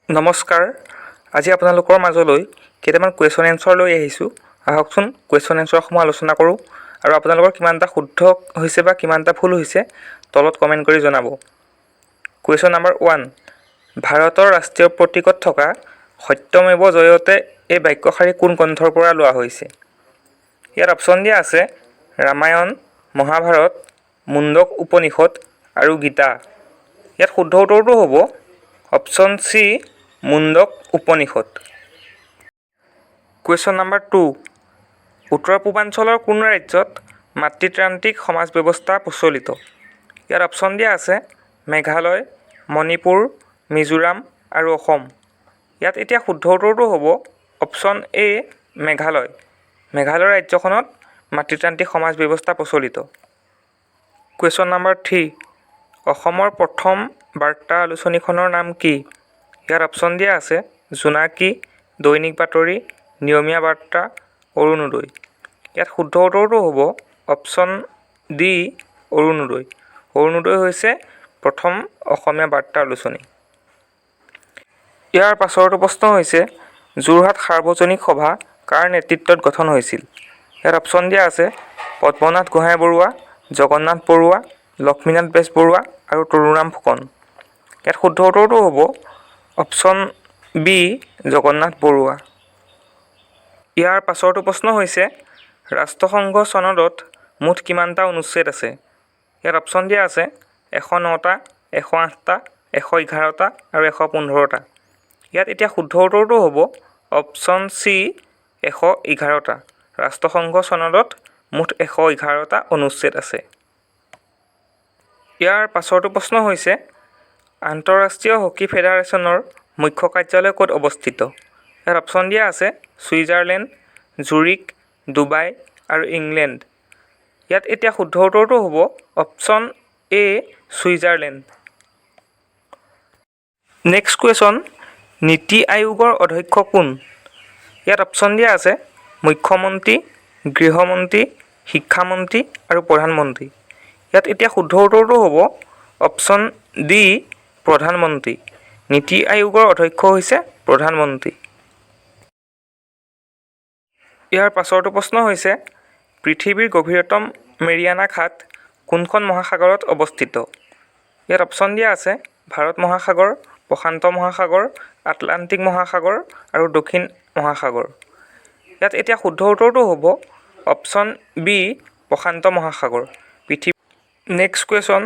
নমস্কাৰ। আজি আপোনালোকৰ মাজলৈ কেইটামান কুৱেশ্যন এনচাৰ লৈ আহিছোঁ। আহকচোন কুৱেশ্যন এনচাৰসমূহ আলোচনা কৰোঁ আৰু আপোনালোকৰ কিমানটা শুদ্ধ হৈছে বা কিমানটা ভুল হৈছে তলত কমেণ্ট কৰি জনাব। কুৱেশ্যন নম্বৰ 1, ভাৰতৰ ৰাষ্ট্ৰীয় প্ৰতীকত থকা সত্যমেৱ জয়তে এই বাক্যশাৰী কোন গ্ৰন্থৰ পৰা লোৱা হৈছে? ইয়াত অপশ্যন দিয়া আছে ৰামায়ণ, মহাভাৰত, মুণ্ডক উপনিষদ আৰু গীতা। ইয়াত শুদ্ধ উত্তৰটো হ'ব option C, Mundaka Upanishad. Question number 2, উত্তৰ পূৰ্বাঞ্চলৰ কোন ৰাজ্যত মাতৃতান্ত্ৰিক সমাজ ব্যৱস্থা প্ৰচলিত? ইয়াত অপশ্যন দিয়া আছে মেঘালয়, মণিপুৰ, মিজোৰাম আৰু অসম। ইয়াত এতিয়া শুদ্ধ উত্তৰটো হ'ব অপশ্যন এ, মেঘালয়। মেঘালয় ৰাজ্যখনত মাতৃতান্ত্ৰিক সমাজ ব্যৱস্থা প্ৰচলিত। কুৱেশ্যন নম্বৰ 3, অসমৰ প্ৰথম বাৰ্তা আলোচনীখনৰ নাম কি? ইয়াত অপশ্যন দিয়া আছে জোনাকী, দৈনিক বাতৰি, নিয়মীয়া বাৰ্তা, অৰুণোদয়। ইয়াত শুদ্ধ উত্তৰটো হ'ব অপশ্যন ডি, অৰুণোদয়। অৰুণোদয় হৈছে প্ৰথম অসমীয়া বাৰ্তা আলোচনী। ইয়াৰ পাছৰটো প্ৰশ্ন হৈছে যোৰহাট সাৰ্বজনিক সভা কাৰ নেতৃত্বত গঠন হৈছিল? ইয়াত অপশ্যন দিয়া আছে পদ্মনাথ গোহাঁই বৰুৱা, জগন্নাথ বৰুৱা, লক্ষ্মীনাথ বেজবৰুৱা আৰু তৰুণৰাম ফুকন। ইয়াত শুদ্ধ উত্তৰটো হ'ব অপশ্যন বি, জগন্নাথ বৰুৱা। ইয়াৰ পাছৰটো প্ৰশ্ন হৈছে ৰাষ্ট্ৰসংঘ চনদত মুঠ কিমানটা অনুচ্ছেদ আছে? ইয়াত অপশ্যন দিয়া আছে 109টা, 108টা, 111টা আৰু 115টা। ইয়াত এতিয়া শুদ্ধ উত্তৰটো হ'ব অপশ্যন চি, 111টা। ৰাষ্ট্ৰসংঘ চনদত মুঠ 111টা অনুচ্ছেদ আছে। ইয়াৰ পাছৰটো প্ৰশ্ন হৈছে আন্তঃৰাষ্ট্ৰীয় হকী ফেডাৰেশ্যনৰ মুখ্য কাৰ্যালয় ক'ত অৱস্থিত? ইয়াত অপশ্যন দিয়া আছে ছুইজাৰলেণ্ড, জুৰিক, ডুবাই আৰু ইংলেণ্ড। ইয়াত এতিয়া শুদ্ধ উত্তৰটো হ'ব option A, Switzerland. Next question, নীতি আয়োগৰ অধ্যক্ষ কোন? ইয়াত অপশ্যন দিয়া আছে মুখ্যমন্ত্ৰী, গৃহমন্ত্ৰী, শিক্ষামন্ত্ৰী আৰু প্ৰধানমন্ত্ৰী। ইয়াত এতিয়া শুদ্ধ উত্তৰটো হ'ব অপশ্যন ডি, প্ৰধানমন্ত্ৰী। নীতি আয়োগৰ অধ্যক্ষ হৈছে প্ৰধানমন্ত্ৰী। ইয়াৰ পাছৰটো প্ৰশ্ন হৈছে পৃথিৱীৰ গভীৰতম মেৰিয়ানা খাট কোনখন মহাসাগৰত অৱস্থিত? ইয়াত অপশ্যন দিয়া আছে ভাৰত মহাসাগৰ, প্ৰশান্ত মহাসাগৰ, আটলান্টিক মহাসাগৰ আৰু দক্ষিণ মহাসাগৰ। ইয়াত এতিয়া শুদ্ধ উত্তৰটো হ'ব অপশ্যন বি, প্ৰশান্ত মহাসাগৰ। নেক্সট কুৱেশ্যন,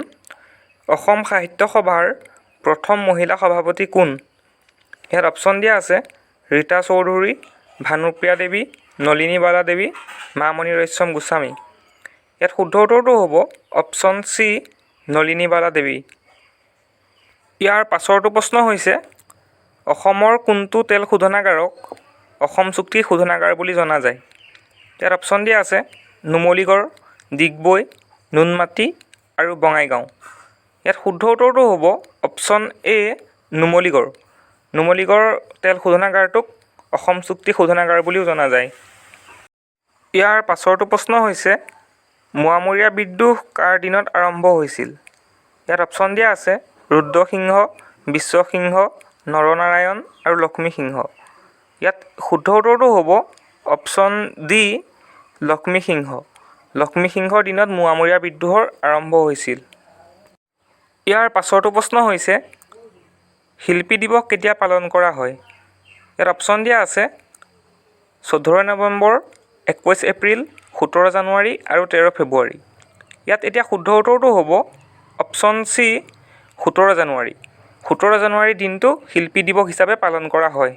অসম সাহিত্য সভাৰ প্ৰথম মহিলা সভাপতি কোন? ইয়াত অপশ্যন দিয়া আছে ৰীতা চৌধুৰী, ভানুপ্ৰিয়া দেৱী, নলিনীবালা দেৱী, মামণি ৰয়ছম গোস্বামী। ইয়াত শুদ্ধ উত্তৰটো হ'ব অপশ্যন চি, নলিনীবালা দেৱী। ইয়াৰ পাছৰটো প্ৰশ্ন হৈছে অসমৰ কোনটো তেল শোধনাগাৰক অসম চুক্তি শোধনাগাৰ বুলি জনা যায়? ইয়াত অপশ্যন দিয়া আছে নুমলীগড়, ডিগবৈ, নুনমাটি আৰু বঙাইগাঁও। ইয়াত শুদ্ধ উত্তৰটো হ'ব অপশ্যন এ, নুমলীগড়। নুমলীগড় তেল শোধনাগাৰটোক অসম চুক্তি শোধনাগাৰ বুলিও জনা যায়। ইয়াৰ পাছৰটো প্ৰশ্ন হৈছে মোৱামৰীয়া বিদ্ৰোহ কাৰ দিনত আৰম্ভ হৈছিল? ইয়াত অপশ্যন দিয়া আছে ৰুদ্ৰসিংহ, বিশ্বসিংহ, নৰনাৰায়ণ আৰু লক্ষ্মীসিংহ। ইয়াত শুদ্ধ উত্তৰটো হ'ব অপশ্যন ডি, লক্ষ্মীসিংহ। লক্ষ্মীসিংহৰ দিনত মোৱামৰীয়া বিদ্ৰোহৰ আৰম্ভ হৈছিল। ইয়াৰ পাছৰটো প্ৰশ্ন হৈছে শিল্পী দিৱস কেতিয়া পালন কৰা হয়? ইয়াত অপশ্যন দিয়া আছে 14 নৱেম্বৰ, 21 এপ্ৰিল, 17 জানুৱাৰী আৰু 13 ফেব্ৰুৱাৰী। ইয়াত এতিয়া শুদ্ধ উত্তৰটো হ'ব অপশ্যন চি, 17 জানুৱাৰী। 17 জানুৱাৰী দিনটো শিল্পী দিৱস হিচাপে পালন কৰা হয়।